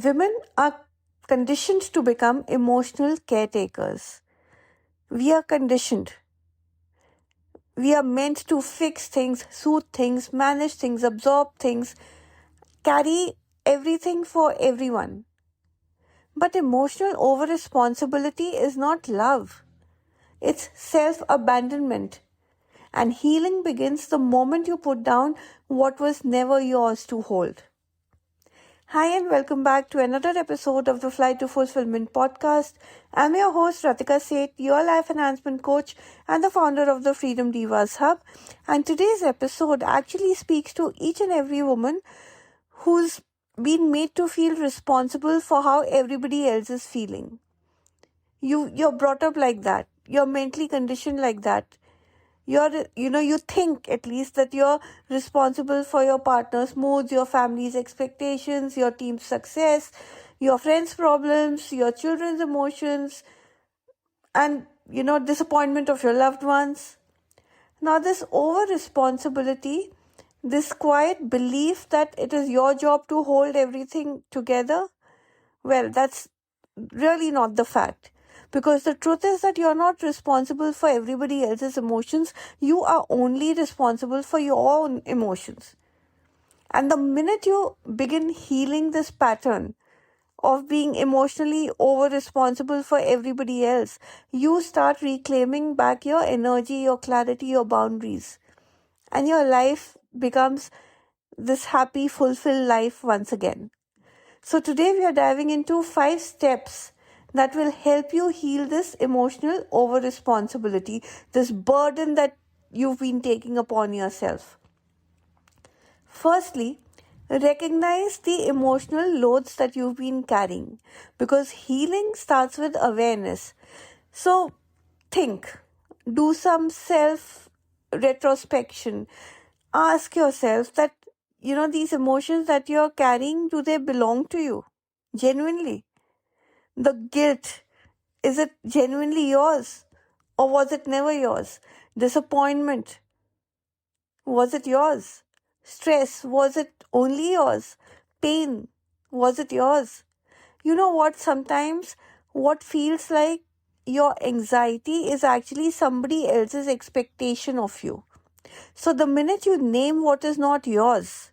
Women are conditioned to become emotional caretakers. We are conditioned. We are meant to fix things, soothe things, manage things, absorb things, carry everything for everyone. But emotional over-responsibility is not love. It's self-abandonment. And healing begins the moment you put down what was never yours to hold. Hi and welcome back to another episode of the Flight to Fulfillment podcast. I'm your host Ratika Seth, your life enhancement coach and the founder of the Freedom Divas Hub. And today's episode actually speaks to each and every woman who's been made to feel responsible for how everybody else is feeling. You're brought up like that. You're mentally conditioned like that. You think at least that you're responsible for your partner's moods, your family's expectations, your team's success, your friends' problems, your children's emotions, and, disappointment of your loved ones. Now, this over-responsibility, this quiet belief that it is your job to hold everything together, well, that's really not the fact. Because the truth is that you're not responsible for everybody else's emotions. You are only responsible for your own emotions. And the minute you begin healing this pattern of being emotionally over-responsible for everybody else, you start reclaiming back your energy, your clarity, your boundaries. And your life becomes this happy, fulfilled life once again. So today we are diving into 5 steps that will help you heal this emotional over-responsibility, this burden that you've been taking upon yourself. Firstly, recognize the emotional loads that you've been carrying, because healing starts with awareness. So think, do some self-retrospection. Ask yourself that, these emotions that you're carrying, do they belong to you? Genuinely. The guilt, is it genuinely yours? Or was it never yours? Disappointment, was it yours? Stress, was it only yours? Pain, was it yours? You know what? Sometimes what feels like your anxiety is actually somebody else's expectation of you. So the minute you name what is not yours,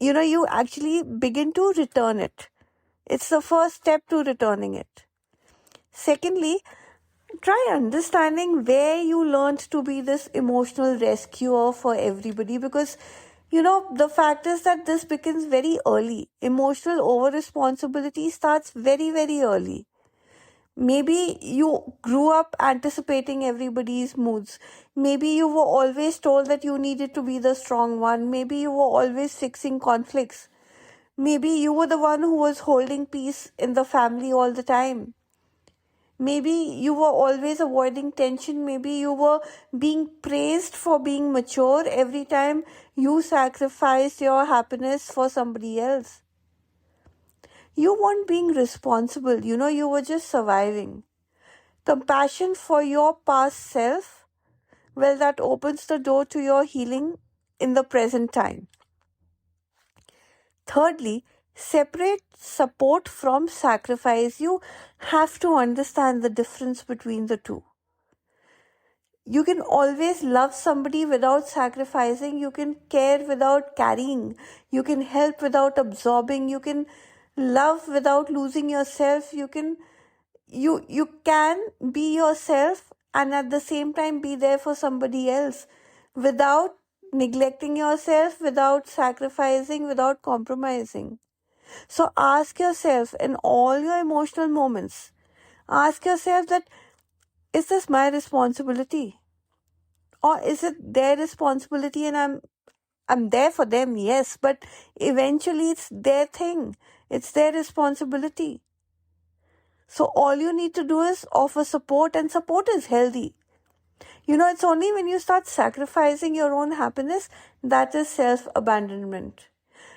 you actually begin to return it. It's the first step to returning it. Secondly, try understanding where you learned to be this emotional rescuer for everybody, because the fact is that this begins very early. Emotional over-responsibility starts very, very early. Maybe you grew up anticipating everybody's moods. Maybe you were always told that you needed to be the strong one. Maybe you were always fixing conflicts. Maybe you were the one who was holding peace in the family all the time. Maybe you were always avoiding tension. Maybe you were being praised for being mature every time you sacrificed your happiness for somebody else. You weren't being responsible, you were just surviving. Compassion for your past self, well, that opens the door to your healing in the present time. Thirdly, separate support from sacrifice. You have to understand the difference between the two. You can always love somebody without sacrificing. You can care without carrying. You can help without absorbing. You can love without losing yourself. You can be yourself and at the same time be there for somebody else without neglecting yourself, without sacrificing, without compromising. So ask yourself in all your emotional moments, ask yourself that, is this my responsibility? Or is it their responsibility and I'm there for them, yes, but eventually it's their thing. It's their responsibility. So all you need to do is offer support, and support is healthy. It's only when you start sacrificing your own happiness that is self-abandonment.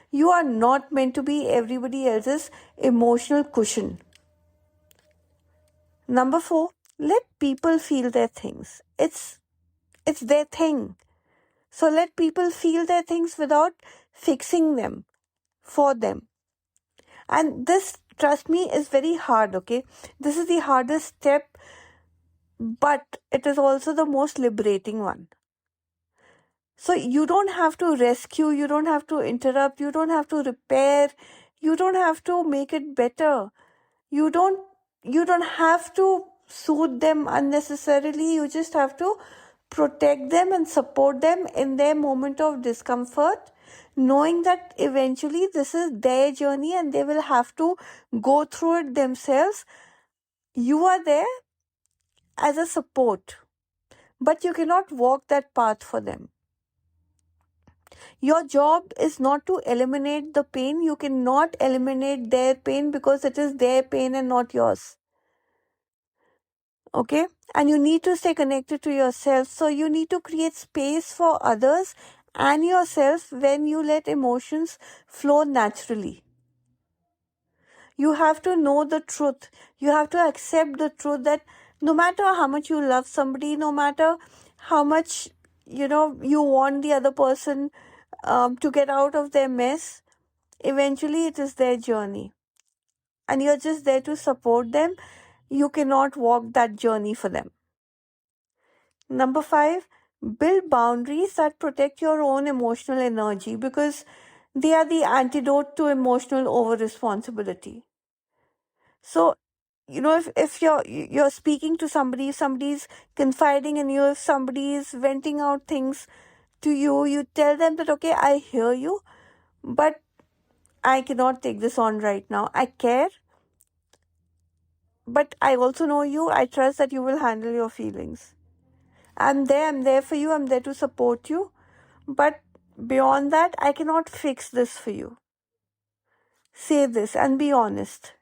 You are not meant to be everybody else's emotional cushion. Number 4, let people feel their things. It's their thing. So let people feel their things without fixing them for them. And this, trust me, is very hard, okay? This is the hardest step, but it is also the most liberating one. So you don't have to rescue, you don't have to interrupt, you don't have to repair, you don't have to make it better. You don't have to soothe them unnecessarily. You just have to protect them and support them in their moment of discomfort, knowing that eventually this is their journey and they will have to go through it themselves. You are there as a support, but you cannot walk that path for them. Your job is not to eliminate the pain. You cannot eliminate their pain because it is their pain and not yours. Okay? And you need to stay connected to yourself. So you need to create space for others and yourself when you let emotions flow naturally. You have to know the truth. You have to accept the truth that no matter how much you love somebody, no matter how much, you want the other person to get out of their mess, eventually it is their journey. And you're just there to support them. You cannot walk that journey for them. Number 5, build boundaries that protect your own emotional energy, because they are the antidote to emotional over responsibility. So, if you're speaking to somebody, if somebody's confiding in you, if somebody is venting out things to you, you tell them that, okay, I hear you, but I cannot take this on right now. I care, but I also know you. I trust that you will handle your feelings. I'm there for you. I'm there to support you. But beyond that, I cannot fix this for you. Say this and be honest.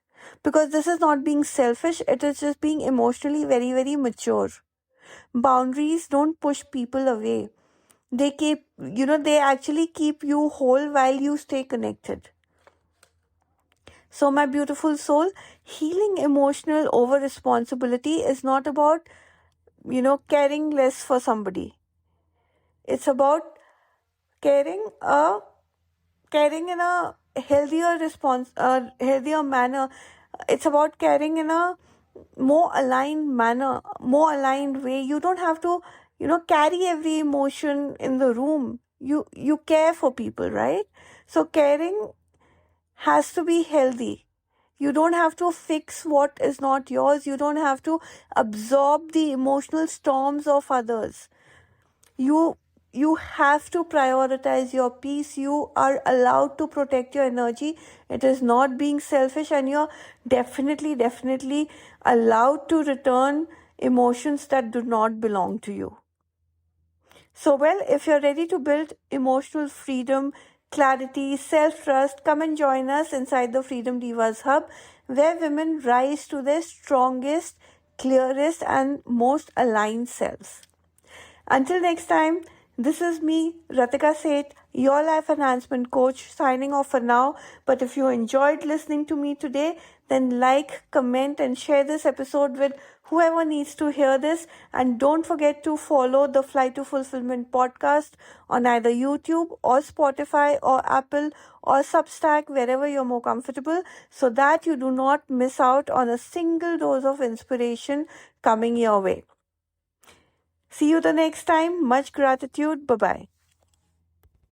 Because this is not being selfish, it is just being emotionally very, very mature. Boundaries don't push people away. They actually keep you whole while you stay connected. So, my beautiful soul, healing emotional over responsibility is not about, caring less for somebody. It's about caring in a healthier manner. It's about caring in a more aligned manner, more aligned way. You don't have to, carry every emotion in the room. You care for people, right? So caring has to be healthy. You don't have to fix what is not yours. You don't have to absorb the emotional storms of others. You have to prioritize your peace. You are allowed to protect your energy. It is not being selfish, and you're definitely allowed to return emotions that do not belong to you. So, well, if you're ready to build emotional freedom, clarity, self-trust, come and join us inside the Freedom Divas Hub, where women rise to their strongest, clearest, and most aligned selves. Until next time, this is me, Ratika Seth, your life enhancement coach, signing off for now. But if you enjoyed listening to me today, then like, comment, and share this episode with whoever needs to hear this. And don't forget to follow the Fly to Fulfillment podcast on either YouTube or Spotify or Apple or Substack, wherever you're more comfortable, so that you do not miss out on a single dose of inspiration coming your way. See you the next time. Much gratitude. Bye-bye.